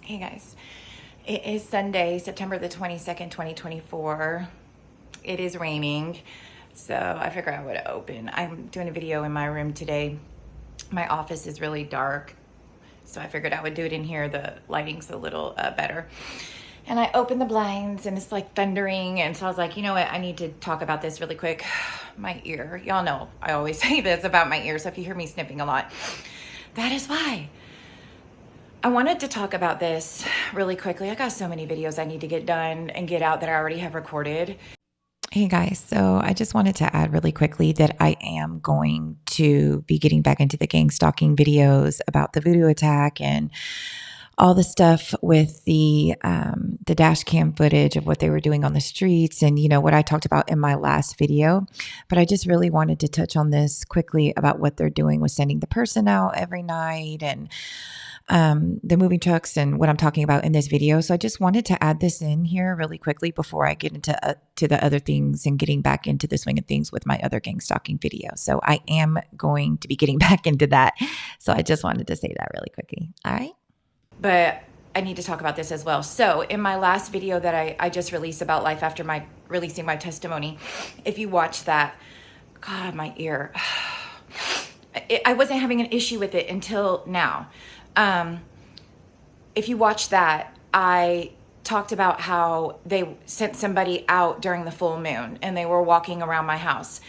Hey guys, it is Sunday, September the 22nd, 2024. It is raining, so I figured I would open. I'm doing a video in my room today. My office is really dark, so I figured I would do it in here. The lighting's a little better. And I opened the blinds and it's like thundering, and so I was like, you know what, I need to talk about this really quick. My ear, y'all know I always say this about my ear, so if you hear me sniffing a lot, that is why. I wanted to talk about this really quickly. I got so many videos I need to get done and get out that I already have recorded. Hey guys, so I just wanted to add really quickly that I am going to be getting back into the Gangstalking videos about the voodoo attack and all the stuff with the dash cam footage of what they were doing on the streets and, you know, what I talked about in my last video. But I just really wanted to touch on this quickly about what they're doing with sending the person out every night and the moving trucks and what I'm talking about in this video. So I just wanted to add this in here really quickly before I get into to the other things and getting back into the swing of things with my other gang stalking video. So I am going to be getting back into that. So I just wanted to say that really quickly. All right. But I need to talk about this as well. So in my last video that I just released about life after releasing my testimony, if you watch that, God, my ear, I wasn't having an issue with it until now. If you watch that, I talked about how they sent somebody out during the full moon and they were walking around my house.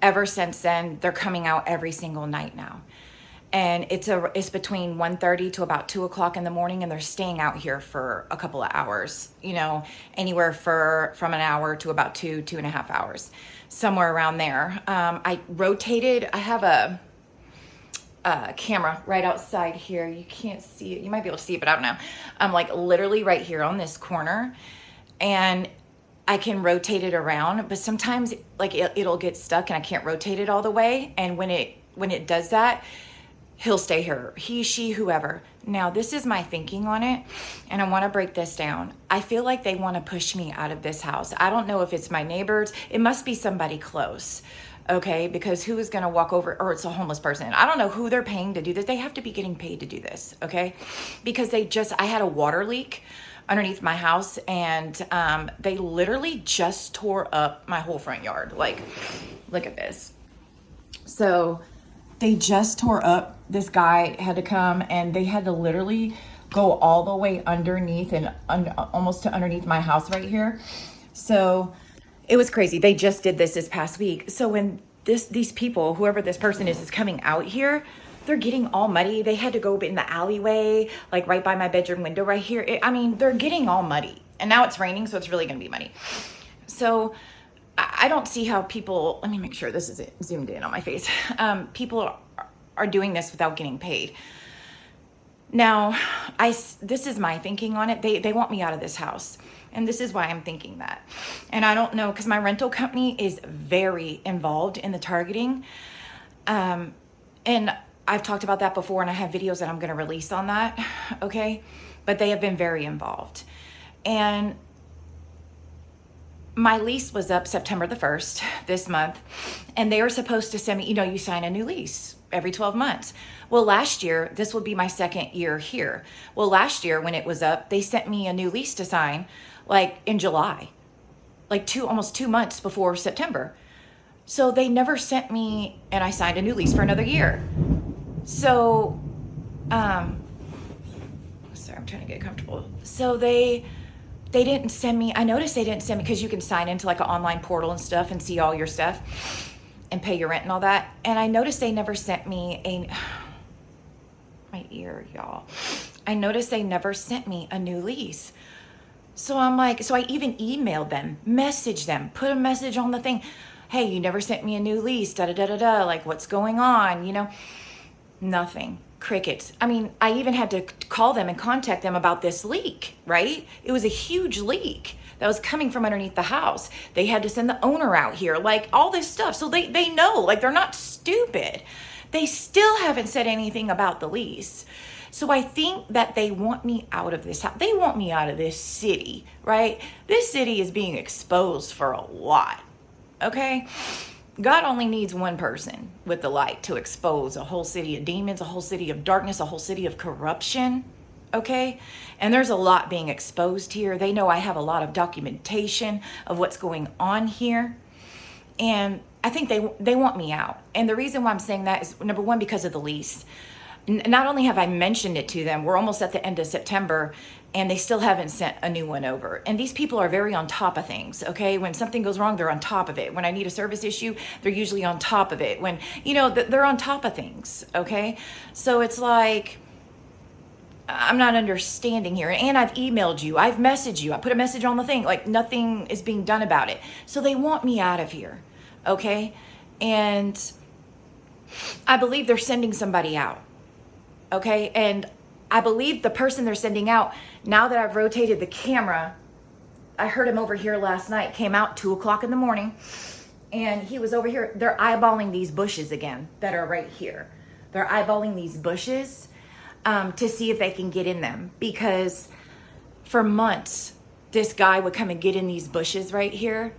Ever since then, they're coming out every single night now. And it's between 1:30 to about 2 o'clock in the morning, and they're staying out here for a couple of hours, you know, anywhere from an hour to about 2.5 hours, somewhere around there. I have a camera right outside here. You can't see it. You might be able to see it, but I don't know. I'm like literally right here on this corner, and I can rotate it around, but sometimes like it'll get stuck and I can't rotate it all the way. And when it does that, he'll stay here. He, she, whoever. Now, this is my thinking on it, and I want to break this down. I feel like they want to push me out of this house. I don't know if it's my neighbors. It must be somebody close. Okay, because who is going to walk over, or it's a homeless person. I don't know who they're paying to do this. They have to be getting paid to do this, okay? Because I had a water leak underneath my house, and they literally just tore up my whole front yard. Like, look at this. So they just tore up. This guy had to come, and they had to literally go all the way underneath and almost to underneath my house right here. So it was crazy. They just did this past week. So when these people, whoever this person is coming out here, they're getting all muddy. They had to go in the alleyway, like right by my bedroom window right here. They're getting all muddy. And now it's raining, so it's really going to be muddy. So I don't see how people, let me make sure this is zoomed in on my face. People are doing this without getting paid. Now, this is my thinking on it. They want me out of this house. And this is why I'm thinking that. And I don't know, because my rental company is very involved in the targeting. And I've talked about that before, and I have videos that I'm going to release on that. Okay. But they have been very involved. And my lease was up September the 1st this month, and they were supposed to send me, you sign a new lease every 12 months. Well, last year, this will be my second year here. Well, last year when it was up, they sent me a new lease to sign like in July, like almost 2 months before September. So they never sent me, and I signed a new lease for another year. So, sorry, I'm trying to get comfortable. So they didn't send me, I noticed they didn't send me, because you can sign into like an online portal and stuff and see all your stuff and pay your rent and all that. And I noticed they never sent me my ear, y'all. I noticed they never sent me a new lease. So I'm like, so I even emailed them, messaged them, put a message on the thing. Hey, you never sent me a new lease, da-da-da-da-da, like what's going on, Nothing. Crickets. I even had to call them and contact them about this leak, right? It was a huge leak that was coming from underneath the house. They had to send the owner out here, like all this stuff. So they know, like they're not stupid. They still haven't said anything about the lease. So I think that they want me out of this house. They want me out of this city, right? This city is being exposed for a lot, okay? God only needs one person with the light to expose a whole city of demons, a whole city of darkness, a whole city of corruption. okay? And there's a lot being exposed here. They know I have a lot of documentation of what's going on here. And I think they want me out. And the reason why I'm saying that is, number one, because of the lease. Not only have I mentioned it to them, we're almost at the end of September, and they still haven't sent a new one over. And these people are very on top of things, okay? When something goes wrong, they're on top of it. When I need a service issue, they're usually on top of it. When, you know, they're on top of things, okay? So it's like, I'm not understanding here. And I've emailed you, I've messaged you, I put a message on the thing, like nothing is being done about it. So they want me out of here, okay? And I believe they're sending somebody out, okay? And I believe the person they're sending out, now that I've rotated the camera, I heard him over here last night, came out 2 o'clock in the morning, and he was over here. They're eyeballing these bushes again that are right here. They're eyeballing these bushes to see if they can get in them, because for months, this guy would come and get in these bushes right here.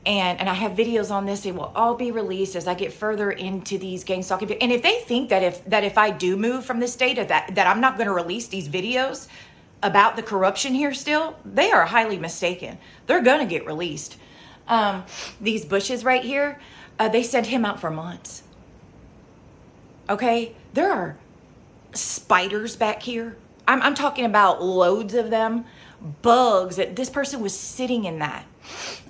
And I have videos on this. They will all be released as I get further into these Gangstalking. And if they think that if I do move from this state, that I'm not going to release these videos about the corruption here still, they are highly mistaken. They're going to get released. These bushes right here, they sent him out for months. Okay? There are spiders back here. I'm talking about loads of them. Bugs. This person was sitting in that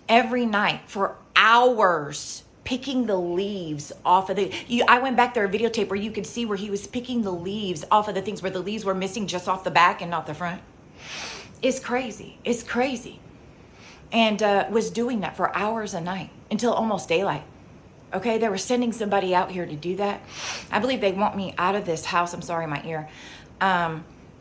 every night for hours, picking the leaves off of I went back there, a videotape where you could see where he was picking the leaves off of the things where the leaves were missing just off the back and not the front. It's crazy. It's crazy. And was doing that for hours a night until almost daylight. Okay, they were sending somebody out here to do that. I believe they want me out of this house. I'm sorry, my ear.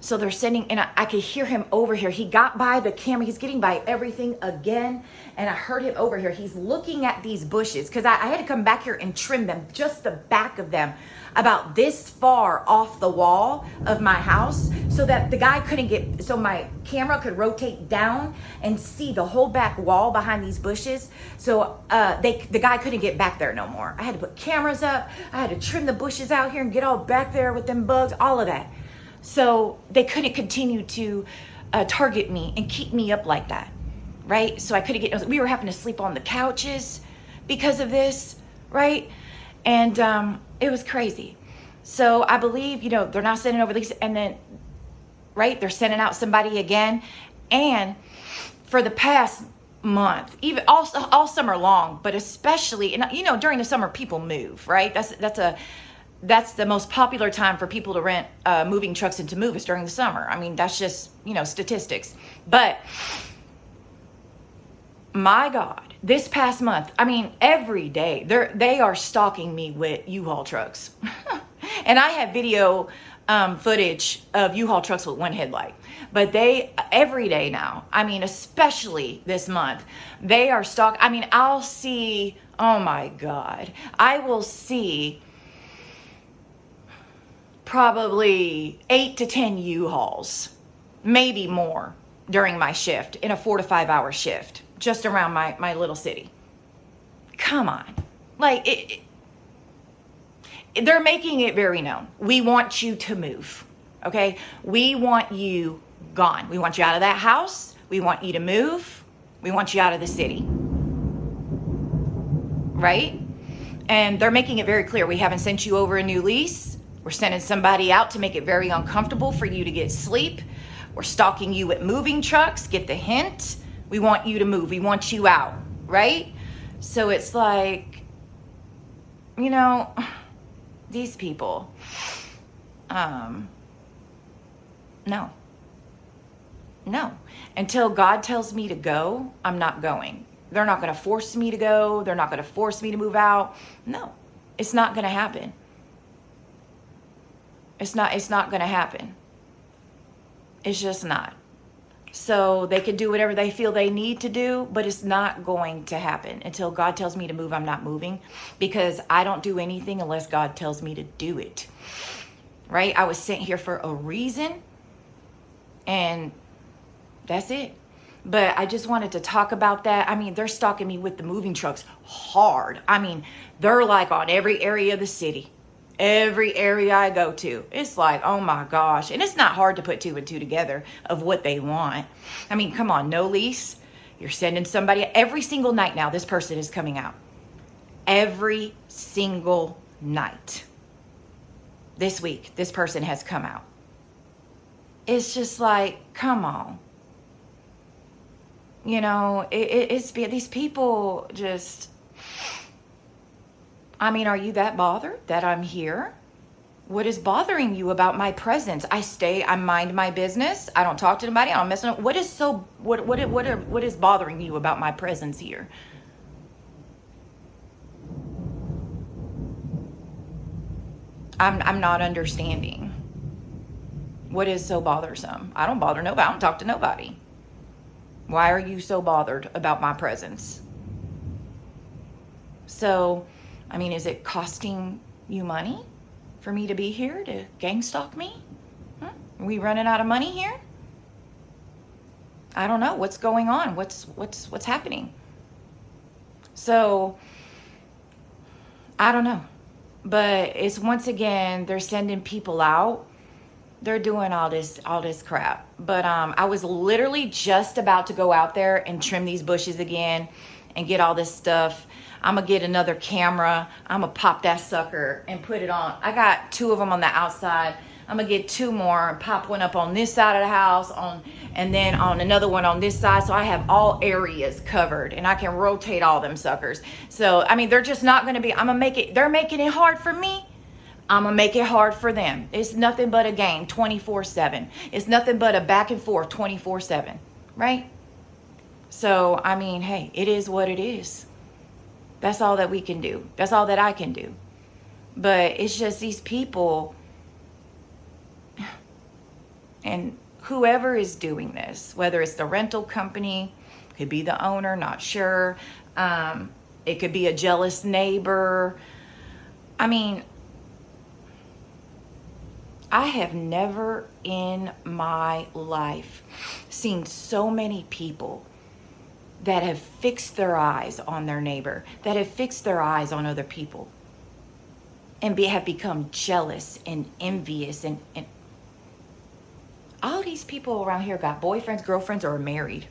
So they're sending, and I could hear him over here. He got by the camera. He's getting by everything again. And I heard him over here. He's looking at these bushes because I had to come back here and trim them, just the back of them, about this far off the wall of my house, so that the guy couldn't get, so my camera could rotate down and see the whole back wall behind these bushes. So the guy couldn't get back there no more. I had to put cameras up. I had to trim the bushes out here and get all back there with them bugs, all of that. So they couldn't continue to target me and keep me up like that, right? So I couldn't get, we were having to sleep on the couches because of this, right? And it was crazy. So I believe, you know, they're not sending over Lease, and then, right, they're sending out somebody again. And for the past month, even all summer long, but especially, and you know, during the summer, people move, right? That's the most popular time for people to rent moving trucks and to move is during the summer. I mean, that's just, you know, statistics. But my God, this past month, I mean, every day they are stalking me with UHaul trucks. And I have video footage of UHaul trucks with one headlight. But they, every day now, I mean, especially this month, they are stalking. I mean, I'll see, oh my God, I will see probably 8 to 10 U-Hauls, maybe more, during my shift, in a 4 to 5 hour shift, just around my little city. Come on. Like, they're making it very known. We want you to move, okay? We want you gone. We want you out of that house. We want you to move. We want you out of the city, right? And they're making it very clear. We haven't sent you over a new lease. We're sending somebody out to make it very uncomfortable for you to get sleep. We're stalking you with moving trucks. Get the hint. We want you to move. We want you out, right? So it's like, you know, these people, no. Until God tells me to go, I'm not going. They're not going to force me to go. They're not going to force me to move out. No, it's not going to happen. It's not going to happen. It's just not. So they can do whatever they feel they need to do, but it's not going to happen. Until God tells me to move, I'm not moving, because I don't do anything unless God tells me to do it. Right? I was sent here for a reason, and that's it. But I just wanted to talk about that. I mean, they're stalking me with the moving trucks hard. I mean, they're like on every area of the city. Every area I go to, it's like, oh my gosh. And it's not hard to put two and two together of what they want. I mean, come on, no lease. You're sending somebody every single night now. This person is coming out. Every single night. This week, this person has come out. It's just like, come on. You know, it's these people just, I mean, are you that bothered that I'm here? What is bothering you about my presence? I mind my business. I don't talk to anybody. I don't mess with. What is bothering you about my presence here? I'm not understanding. What is so bothersome? I don't bother nobody. I don't talk to nobody. Why are you so bothered about my presence? So, I mean, is it costing you money for me to be here to gang stalk me? Are we running out of money here? I don't know what's going on. What's happening? So, I don't know. But it's once again, they're sending people out. They're doing all this crap. But I was literally just about to go out there and trim these bushes again and get all this stuff. I'm going to get another camera. I'm going to pop that sucker and put it on. I got 2 of them on the outside. I'm going to get 2 more and pop one up on this side of the house and then on another one on this side. So I have all areas covered and I can rotate all them suckers. So, I mean, they're just not going to be, they're making it hard for me. I'm going to make it hard for them. It's nothing but a game 24/7. It's nothing but a back and forth 24/7, right? So, I mean, hey, it is what it is. That's all that we can do. That's all that I can do. But it's just these people and whoever is doing this, whether it's the rental company, could be the owner, not sure. It could be a jealous neighbor. I mean, I have never in my life seen so many people that have fixed their eyes on their neighbor, that have fixed their eyes on other people, and have become jealous and envious. And all these people around here got boyfriends, girlfriends, or are married.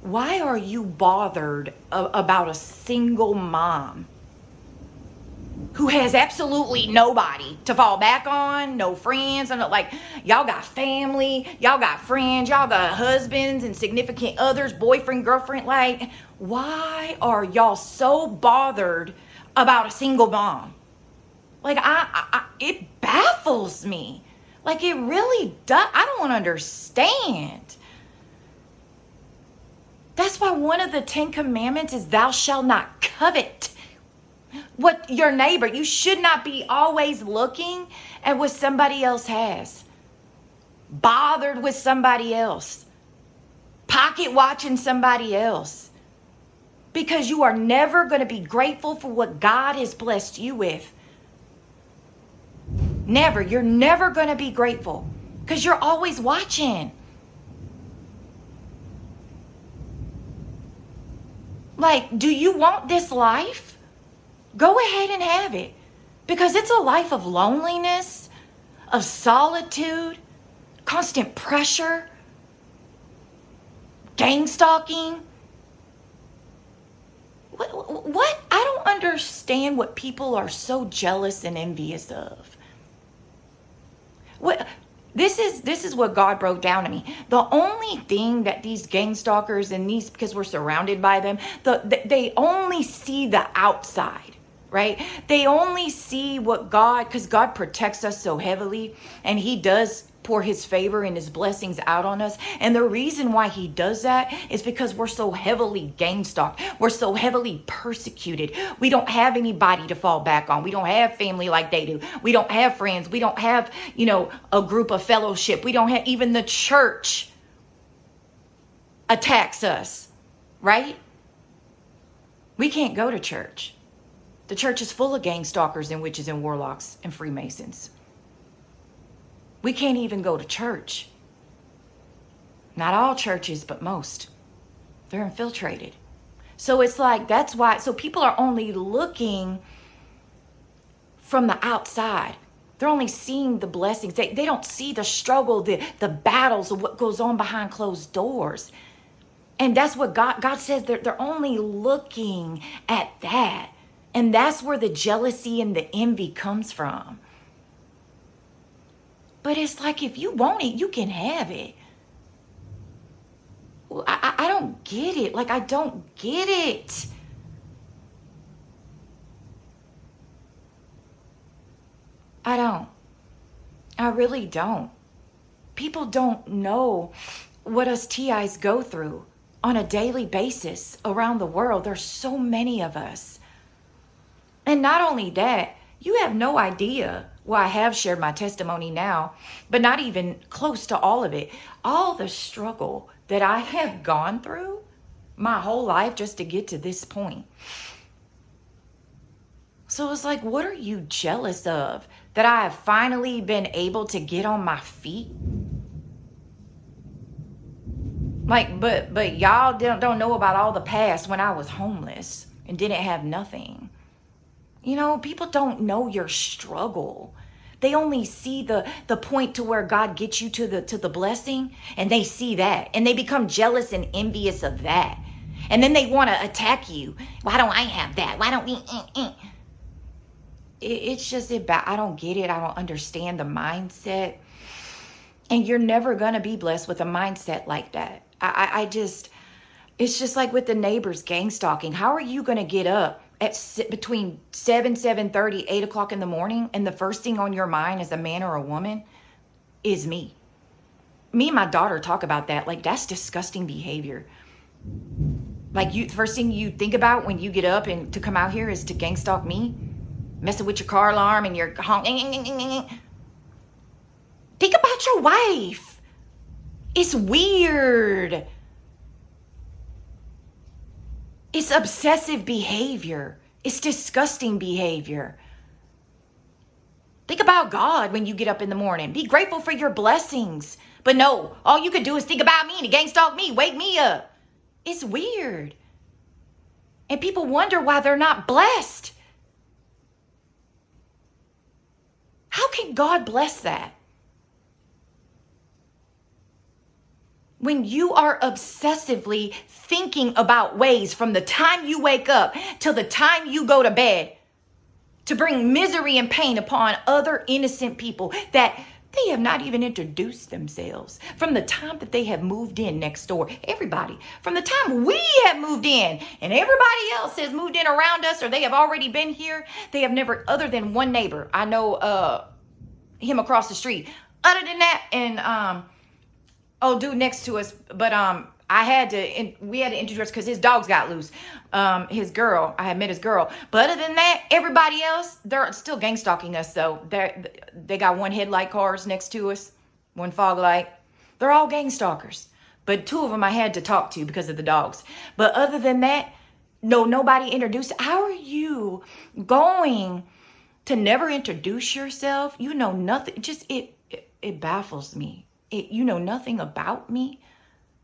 Why are you bothered about a single mom who has absolutely nobody to fall back on, no friends? And like, y'all got family, y'all got friends, y'all got husbands and significant others, boyfriend, girlfriend. Like, why are y'all so bothered about a single mom? Like, it baffles me. Like, it really does. I don't understand. That's why one of the 10 commandments is thou shalt not covet what your neighbor. You should not be always looking at what somebody else has, bothered with somebody else, pocket watching somebody else, because you are never going to be grateful for what God has blessed you with. Never. You're never going to be grateful because you're always watching. Like, do you want this life? Go ahead and have it, because it's a life of loneliness, of solitude, constant pressure, gang stalking. What? I don't understand what people are so jealous and envious of. What? This is what God broke down to me. The only thing that these gang stalkers and these, because we're surrounded by them, they only see the outside, right? They only see what God, because God protects us so heavily, and he does pour his favor and his blessings out on us. And the reason why he does that is because we're so heavily gang stalked. We're so heavily persecuted. We don't have anybody to fall back on. We don't have family like they do. We don't have friends. We don't have, a group of fellowship. We don't have, even the church attacks us, right? We can't go to church. The church is full of gang stalkers and witches and warlocks and Freemasons. We can't even go to church. Not all churches, but most. They're infiltrated. So it's like, that's why, so people are only looking from the outside. They're only seeing the blessings. They don't see the struggle, the battles of what goes on behind closed doors. And that's what God says. They're only looking at that. And that's where the jealousy and the envy comes from. But it's like, if you want it, you can have it. Well, I don't get it. Like, I don't get it. I don't. I really don't. People don't know what us TIs go through on a daily basis around the world. There's so many of us. And not only that, you have no idea. Well, I have shared my testimony now, but not even close to all of it. All the struggle that I have gone through my whole life just to get to this point. So it's like, what are you jealous of? That I have finally been able to get on my feet? Like, but y'all don't know about all the past when I was homeless and didn't have nothing. You know, people don't know your struggle. They only see the point to where God gets you to the blessing, and they see that, and they become jealous and envious of that. And then they want to attack you. Why don't I have that? Why don't we? It's just I don't get it. I don't understand the mindset. And you're never going to be blessed with a mindset like that. It's just like with the neighbors gang stalking. How are you going to get up at between 7:30, 8 o'clock in the morning, and the first thing on your mind as a man or a woman is me? Me and my daughter talk about that. Like, that's disgusting behavior. Like, the first thing you think about when you get up and to come out here is to gang stalk me? Messing with your car alarm and your honk. Think about your wife. It's weird. It's obsessive behavior. It's disgusting behavior. Think about God when you get up in the morning. Be grateful for your blessings. But no, all you could do is think about me and gang stalk me. Wake me up. It's weird. And people wonder why they're not blessed. How can God bless that? When you are obsessively thinking about ways from the time you wake up till the time you go to bed to bring misery and pain upon other innocent people that they have not even introduced themselves. From the time that they have moved in next door, everybody, from the time we have moved in and everybody else has moved in around us, or they have already been here, they have never, other than one neighbor. I know him across the street. Other than that, and dude next to us, but we had to introduce, because his dogs got loose. His girl, I had met his girl. But other than that, everybody else, they're still gang stalking us. So they got one headlight cars next to us, one fog light. They're all gang stalkers. But two of them I had to talk to because of the dogs. But other than that, no, nobody introduced. How are you going to never introduce yourself? You know nothing. Just it baffles me. You know nothing about me.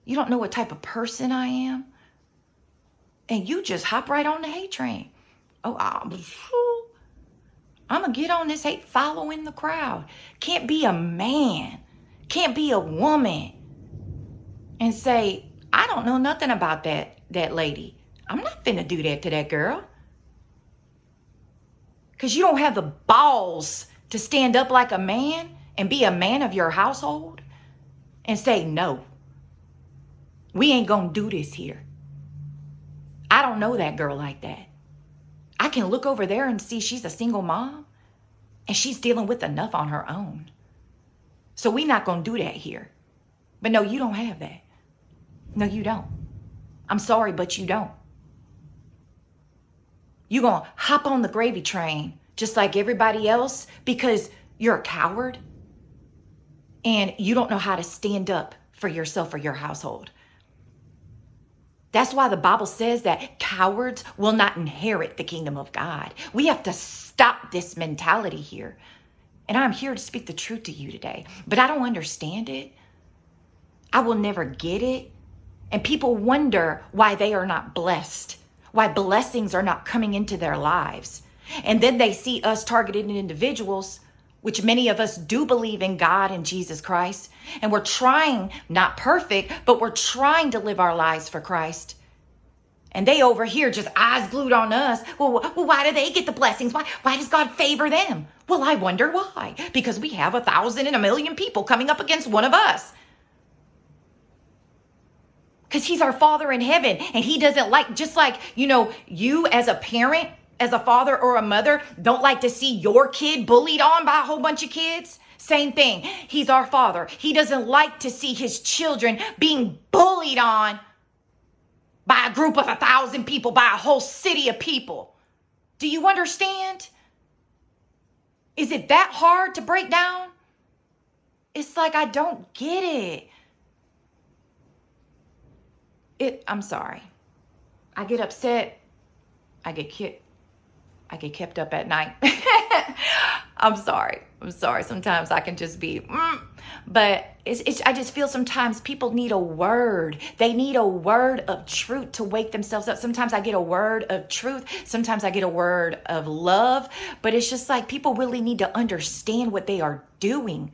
You don't know what type of person I am. And you just hop right on the hate train. Oh, I'm going to get on this hate, following the crowd. Can't be a man. Can't be a woman. And say, I don't know nothing about that lady. I'm not finna do that to that girl. Because you don't have the balls to stand up like a man and be a man of your household and say, no, we ain't gonna do this here. I don't know that girl like that. I can look over there and see she's a single mom and she's dealing with enough on her own. So we not gonna do that here. But no, you don't have that. No, you don't. I'm sorry, but you don't. You gonna hop on the gravy train just like everybody else because you're a coward and you don't know how to stand up for yourself or your household. That's why the Bible says that cowards will not inherit the kingdom of God. We have to stop this mentality here. And I'm here to speak the truth to you today. But I don't understand it. I will never get it. And people wonder why they are not blessed, why blessings are not coming into their lives. And then they see us targeted individuals, which many of us do believe in God and Jesus Christ. And we're trying, not perfect, but we're trying to live our lives for Christ. And they over here just eyes glued on us. Well, why do they get the blessings? Why does God favor them? Well, I wonder why. Because we have 1,000 and 1,000,000 people coming up against one of us. Because he's our Father in heaven. And he doesn't like, just like, you as a parent, as a father or a mother, don't like to see your kid bullied on by a whole bunch of kids. Same thing. He's our Father. He doesn't like to see his children being bullied on by a group of 1,000 people, by a whole city of people. Do you understand? Is it that hard to break down? It's like, I don't get it. I'm sorry. I get upset. I get kept up at night. I'm sorry. Sometimes I can just be, but I just feel sometimes people need a word. They need a word of truth to wake themselves up. Sometimes I get a word of truth. Sometimes I get a word of love, but it's just like people really need to understand what they are doing.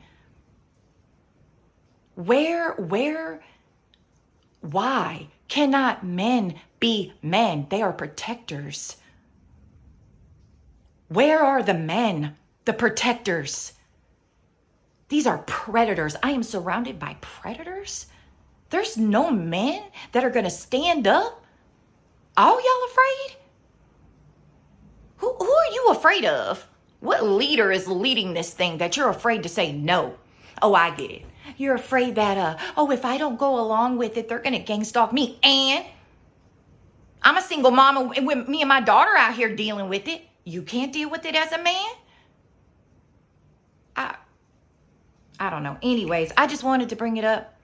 Why cannot men be men? They are protectors. Where are the men, the protectors? These are predators. I am surrounded by predators. There's no men that are going to stand up. All y'all afraid? Who are you afraid of? What leader is leading this thing that you're afraid to say no? Oh, I get it. You're afraid that, if I don't go along with it, they're going to gang stalk me. And I'm a single mama, and with me and my daughter out here dealing with it. You can't deal with it as a man? I don't know. Anyways, I just wanted to bring it up.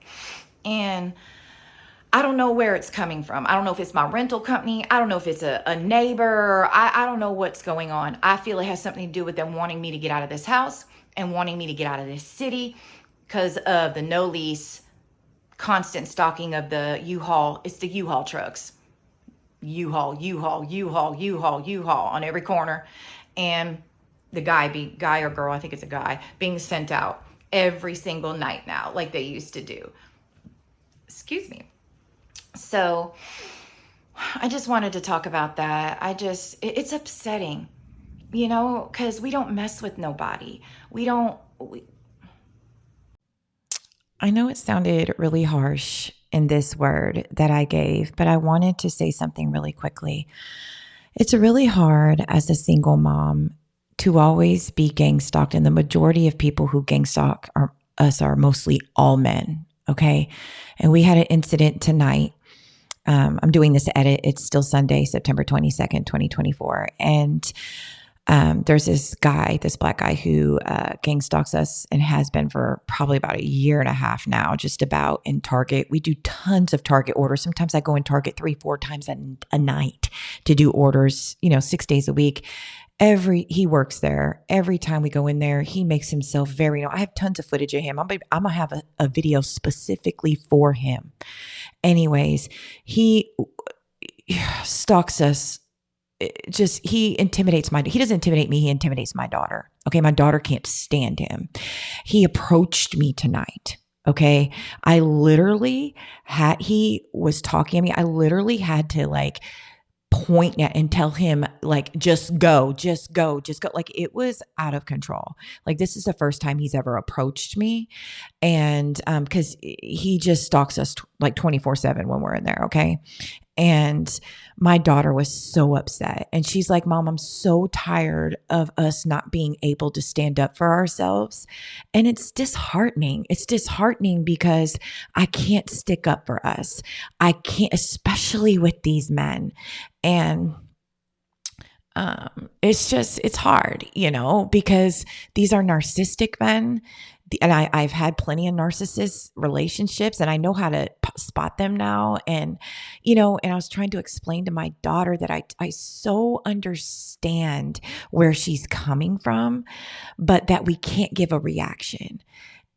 And I don't know where it's coming from. I don't know if it's my rental company. I don't know if it's a neighbor. I don't know what's going on. I feel it has something to do with them wanting me to get out of this house and wanting me to get out of this city because of the no lease, constant stalking of the UHaul. It's the UHaul trucks. UHaul on every corner. And the guy or girl, I think it's a guy, being sent out every single night now, like they used to do. Excuse me. So I just wanted to talk about that. It's upsetting, because we don't mess with nobody. I know it sounded really harsh in this word that I gave, but I wanted to say something really quickly. It's really hard as a single mom to always be gang stalked, and the majority of people who gang stalk are mostly all men, okay? And we had an incident tonight. I'm doing this edit. It's still Sunday, September 22nd, 2024. And there's this black guy who gang stalks us and has been for probably about 1.5 years now, just about in Target. We do tons of Target orders. Sometimes I go in Target 3-4 times a night to do orders, 6 days a week. He works there. Every time we go in there, he makes himself very known. I have tons of footage of him. I'm going to have a video specifically for him. Anyways, he stalks us. He doesn't intimidate me. He intimidates my daughter. Okay. My daughter can't stand him. He approached me tonight. Okay. He was talking to me. I literally had to point at and tell him just go. Like, it was out of control. Like, this is the first time he's ever approached me. And, cause he just stalks us 24/7 when we're in there. Okay. And my daughter was so upset, and she's like, Mom, I'm so tired of us not being able to stand up for ourselves. And it's disheartening. It's disheartening because I can't stick up for us. I can't, especially with these men. And it's hard, because these are narcissistic men. And I've had plenty of narcissist relationships, and I know how to spot them now. And, and I was trying to explain to my daughter that I so understand where she's coming from, but that we can't give a reaction.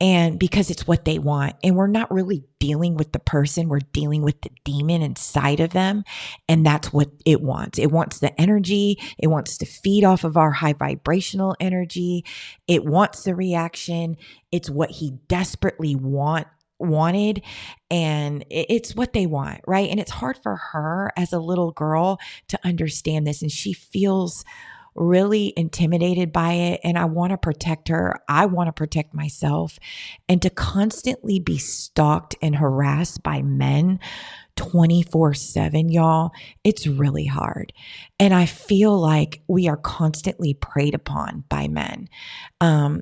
And because it's what they want. And we're not really dealing with the person, we're dealing with the demon inside of them. And that's what it wants. It wants the energy, it wants to feed off of our high vibrational energy, it wants the reaction. It's what he desperately wanted, and it's what they want, right? And it's hard for her as a little girl to understand this, and she feels really intimidated by it. And I want to protect her. I want to protect myself. And to constantly be stalked and harassed by men 24/7, y'all, it's really hard. And I feel like we are constantly preyed upon by men. I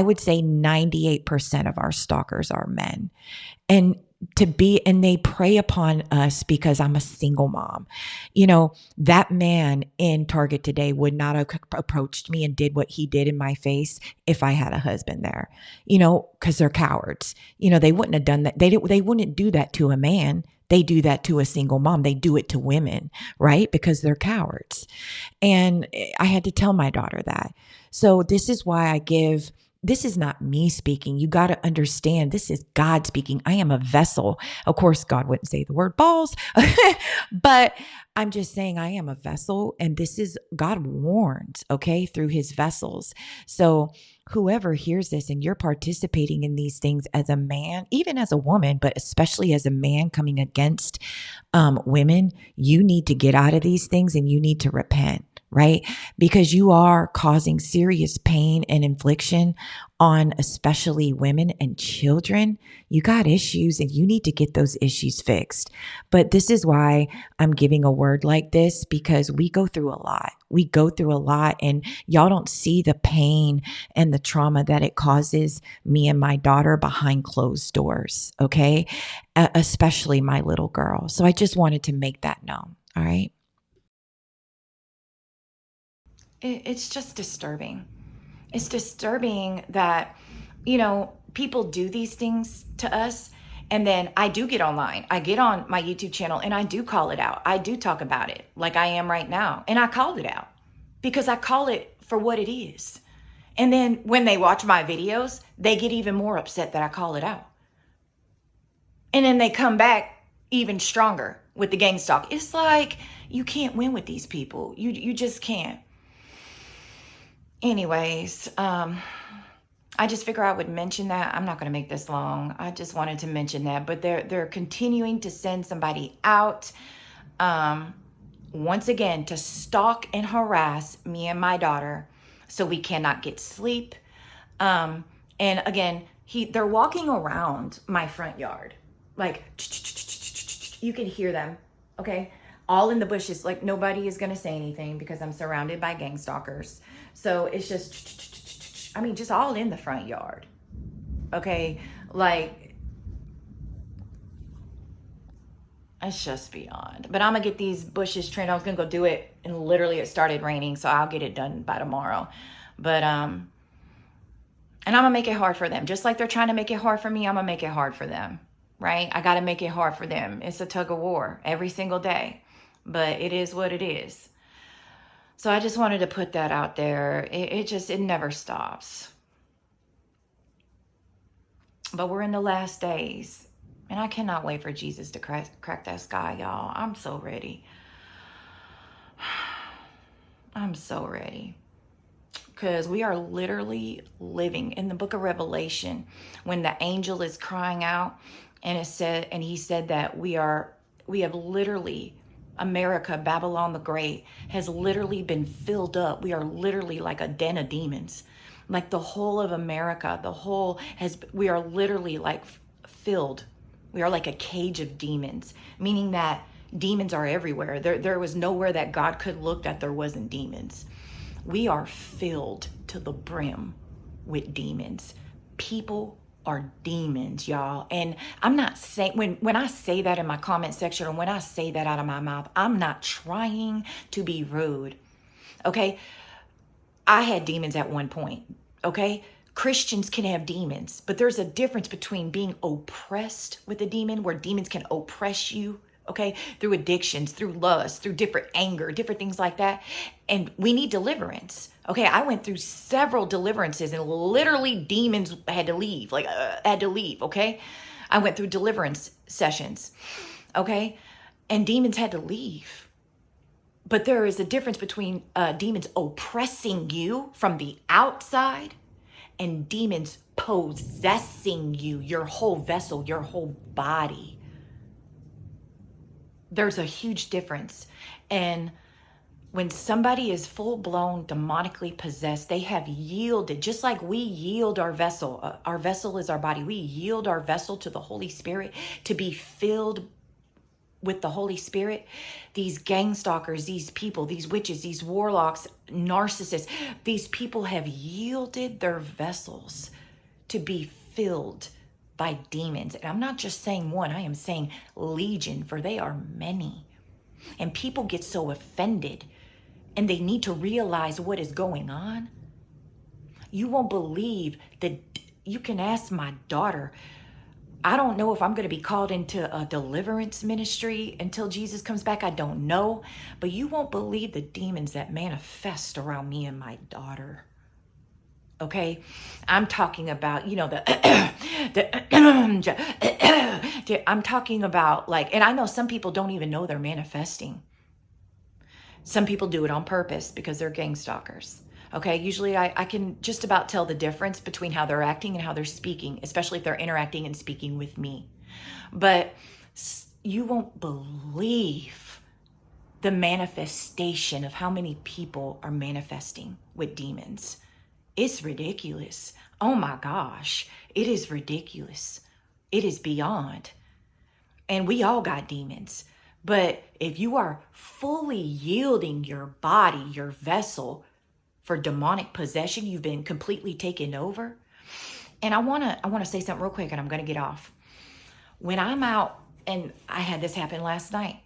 would say 98% of our stalkers are men. And and they prey upon us because I'm a single mom. That man in Target today would not have approached me and did what he did in my face if I had a husband there, because they're cowards. They wouldn't have done that. They wouldn't do that to a man. They do that to a single mom. They do it to women, right? Because they're cowards. And I had to tell my daughter that. So this is why this is not me speaking. You got to understand, this is God speaking. I am a vessel. Of course, God wouldn't say the word balls, but I'm just saying I am a vessel, and this is God warns, okay, through his vessels. So whoever hears this and you're participating in these things as a man, even as a woman, but especially as a man coming against women, you need to get out of these things and you need to repent, right? Because you are causing serious pain and infliction on especially women and children. You got issues and you need to get those issues fixed. But this is why I'm giving a word like this, because we go through a lot. We go through a lot, and y'all don't see the pain and the trauma that it causes me and my daughter behind closed doors, okay? Especially my little girl. So I just wanted to make that known, all right? It's just disturbing. It's disturbing that, people do these things to us. And then I do get online. I get on my YouTube channel and I do call it out. I do talk about it like I am right now. And I called it out because I call it for what it is. And then when they watch my videos, they get even more upset that I call it out. And then they come back even stronger with the gang stalk. It's like, you can't win with these people. You just can't. Anyways, I just figure I would mention that. I'm not going to make this long. I just wanted to mention that. But they're continuing to send somebody out, once again, to stalk and harass me and my daughter, so we cannot get sleep. And again, they're walking around my front yard, like you can hear them. Okay, all in the bushes. Like nobody is going to say anything because I'm surrounded by gang stalkers. So it's just, just all in the front yard. Okay, like it's just beyond. But I'm gonna get these bushes trimmed. I was gonna go do it, and literally it started raining, so I'll get it done by tomorrow. But and I'm gonna make it hard for them, just like they're trying to make it hard for me. I'm gonna make it hard for them, right? I gotta make it hard for them. It's a tug of war every single day, but it is what it is. So I just wanted to put that out there. It never stops. But we're in the last days, and I cannot wait for Jesus to crack that sky, y'all. I'm so ready. I'm so ready. Because we are literally living in the book of Revelation when the angel is crying out, and he said that we have literally, America, Babylon the Great, has literally been filled up. We are literally like a den of demons. Like the whole of America, we are literally like filled. We are like a cage of demons, meaning that demons are everywhere. There was nowhere that God could look that there wasn't demons. We are filled to the brim with demons. People are demons, y'all. And I'm not saying, when I say that in my comment section, or when I say that out of my mouth, I'm not trying to be rude. Okay? I had demons at one point. Okay? Christians can have demons, but there's a difference between being oppressed with a demon, where demons can oppress you, okay, through addictions, through lust, through different anger, different things like that. And we need deliverance. Okay, I went through several deliverances and literally demons had to leave, had to leave, okay? I went through deliverance sessions, okay? And demons had to leave. But there is a difference between demons oppressing you from the outside and demons possessing you, your whole vessel, your whole body. There's a huge difference. And when somebody is full-blown demonically possessed, they have yielded, just like we yield our vessel. Our vessel is our body. We yield our vessel to the Holy Spirit to be filled with the Holy Spirit. These gang stalkers, these people, these witches, these warlocks, narcissists, these people have yielded their vessels to be filled by demons. And I'm not just saying one, I am saying legion, for they are many. And people get so offended and they need to realize what is going on. You won't believe that. You can ask my daughter. I don't know if I'm going to be called into a deliverance ministry until Jesus comes back. I don't know. But you won't believe the demons that manifest around me and my daughter. Okay? I'm talking about, I'm talking about and I know some people don't even know they're manifesting. Some people do it on purpose because they're gang stalkers. Okay, usually I can just about tell the difference between how they're acting and how they're speaking, especially if they're interacting and speaking with me. But you won't believe the manifestation of how many people are manifesting with demons. It's ridiculous. Oh my gosh, it is ridiculous. It is beyond. And we all got demons. But if you are fully yielding your body, your vessel, for demonic possession, you've been completely taken over. And I want to say something real quick, and I'm going to get off. When I'm out, and I had this happen last night.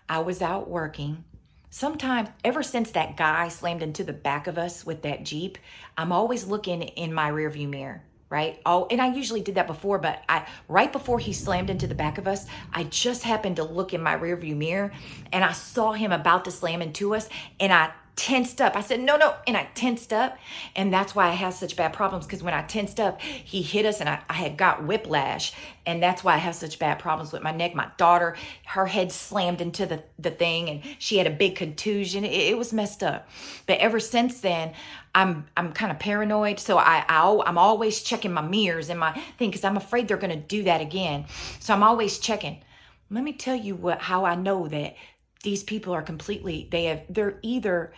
I was out working. Sometime, ever since that guy slammed into the back of us with that Jeep, I'm always looking in my rearview mirror, right? Oh, and I usually did that before, but right before he slammed into the back of us, I just happened to look in my rearview mirror, and I saw him about to slam into us, and I tensed up. I said, no. And I tensed up. And that's why I have such bad problems. Because when I tensed up, he hit us and I had got whiplash. And that's why I have such bad problems with my neck. My daughter, her head slammed into the thing and she had a big contusion. It was messed up. But ever since then, I'm kind of paranoid. So I'm always checking my mirrors and my thing because I'm afraid they're going to do that again. So I'm always checking. Let me tell you how I know that these people are completely, they're either,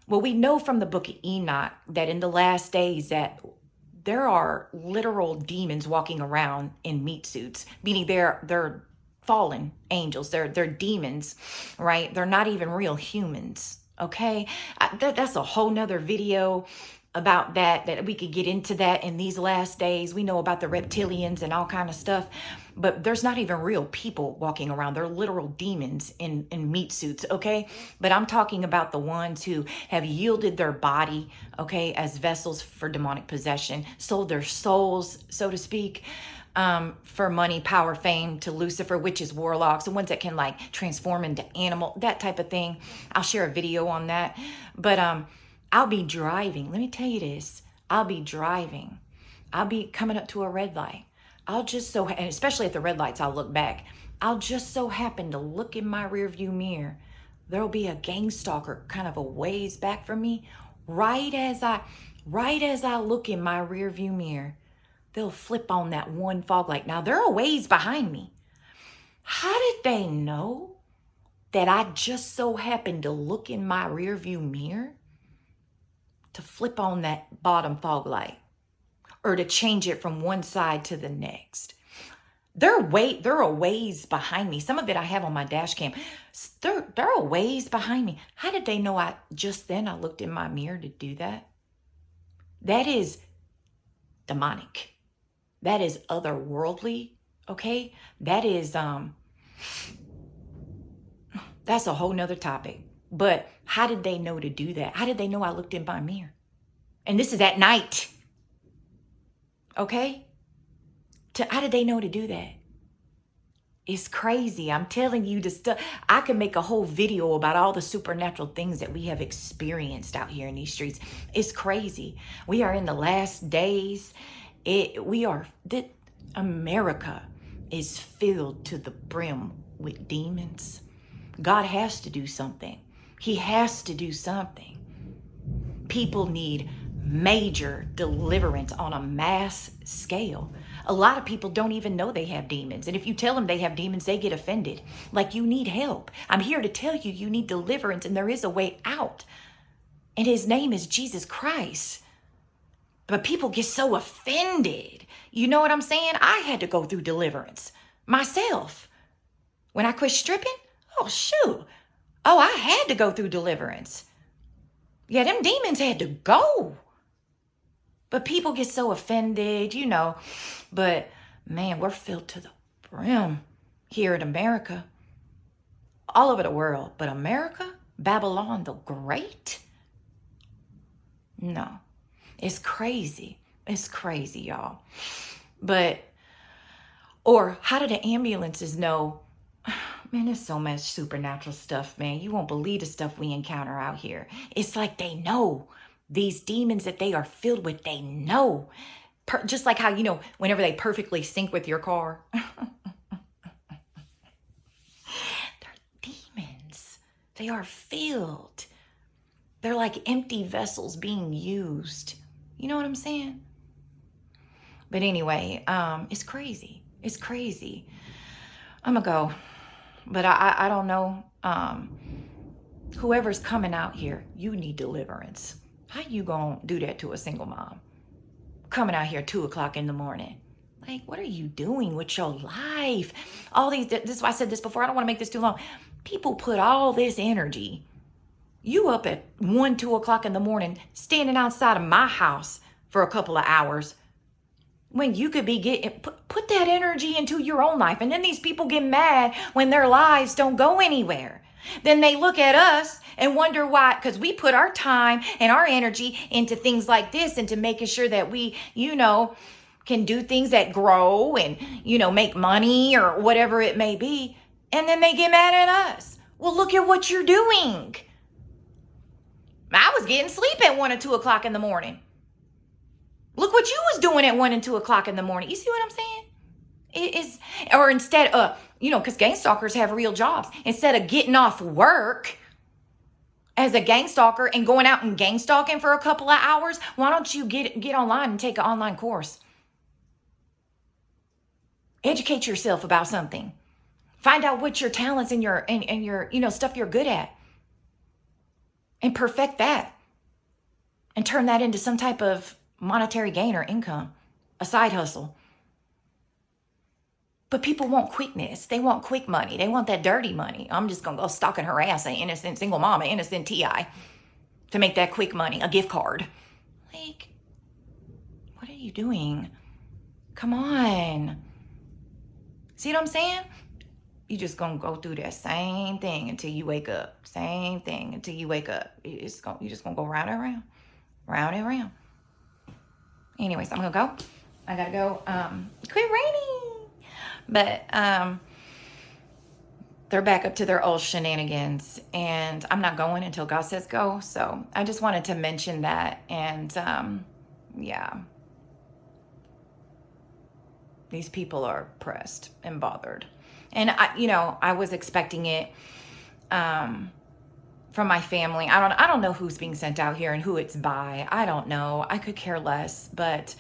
well, we know from the book of Enoch that in the last days that there are literal demons walking around in meat suits, meaning they're fallen angels, they're demons, right? They're not even real humans, okay? That's a whole nother video about that we could get into that in these last days. We know about the reptilians and all kind of stuff, but there's not even real people walking around. They're literal demons in meat suits, okay? But I'm talking about the ones who have yielded their body, okay, as vessels for demonic possession, sold their souls, so to speak, for money, power, fame, to Lucifer, witches, warlocks, the ones that can transform into animal, that type of thing. I'll share a video on that. But I'll be driving. Let me tell you this. I'll be driving. I'll be coming up to a red light. And especially at the red lights, I'll look back. I'll just so happen to look in my rearview mirror. There'll be a gang stalker kind of a ways back from me. Right as I look in my rearview mirror, they'll flip on that one fog light. Now they're a ways behind me. How did they know that I just so happened to look in my rearview mirror to flip on that bottom fog light or to change it from one side to the next? They're a ways behind me. Some of it I have on my dash cam. They're a ways behind me. How did they know I looked in my mirror to do that? That is demonic. That is otherworldly, okay? That is, that's a whole nother topic. But how did they know to do that? How did they know I looked in my mirror? And this is at night, okay? How did they know to do that? It's crazy. I'm telling you the stuff. I could make a whole video about all the supernatural things that we have experienced out here in these streets. It's crazy. We are in the last days. America is filled to the brim with demons. God has to do something. He has to do something. People need major deliverance on a mass scale. A lot of people don't even know they have demons. And if you tell them they have demons, they get offended. Like, you need help. I'm here to tell you, you need deliverance, and there is a way out. And his name is Jesus Christ. But people get so offended. You know what I'm saying? I had to go through deliverance myself. When I quit stripping, oh, shoot. Oh, I had to go through deliverance. Yeah, them demons had to go. But people get so offended, you know. But, man, we're filled to the brim here in America. All over the world. But America, Babylon the Great? No. It's crazy. It's crazy, y'all. But, or how do the ambulances know? Man, there's so much supernatural stuff, man. You won't believe the stuff we encounter out here. It's like they know. These demons that they are filled with, they know. Just like how, you know, whenever they perfectly sync with your car. They're demons. They are filled. They're like empty vessels being used. You know what I'm saying? But anyway, it's crazy. It's crazy. I'm going to go. But I don't know. Whoever's coming out here, you need deliverance. How you gonna do that to a single mom? Coming out here 2 o'clock in the morning. Like, what are you doing with your life? All these, this is why I said this before. I don't want to make this too long. People put all this energy. You up at 1, 2 o'clock in the morning, standing outside of my house for a couple of hours, when you could be getting, put that energy into your own life. And then these people get mad when their lives don't go anywhere. Then they look at us and wonder why, because we put our time and our energy into things like this, into making sure that we, you know, can do things that grow and, you know, make money or whatever it may be. And then they get mad at us. Well, look at what you're doing. I was getting sleep at 1 or 2 o'clock in the morning. Look what you was doing at 1 and 2 o'clock in the morning. You see what I'm saying? It is, or instead of, you know, because gang stalkers have real jobs. Instead of getting off work as a gang stalker and going out and gang stalking for a couple of hours, why don't you get online and take an online course? Educate yourself about something. Find out what your talents and your you know, stuff you're good at. And perfect that. And turn that into some type of monetary gain or income, a side hustle. But people want quickness. They want quick money. They want that dirty money. I'm just going to go stalk and harass an innocent single mom, an innocent TI, to make that quick money, a gift card. Like, what are you doing? Come on. See what I'm saying? You just going to go through that same thing until you wake up. Same thing until you wake up. You just going to go round and round. Round and round. Anyways, I'm going to go. I got to go. Quit raining. But they're back up to their old shenanigans. And I'm not going until God says go. So I just wanted to mention that. And yeah. These people are pressed and bothered. And I was expecting it from my family. I don't know who's being sent out here and who it's by. I don't know. I could care less, but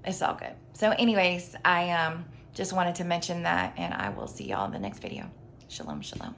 it's all good. So anyways, I just wanted to mention that, and I will see y'all in the next video. Shalom, shalom.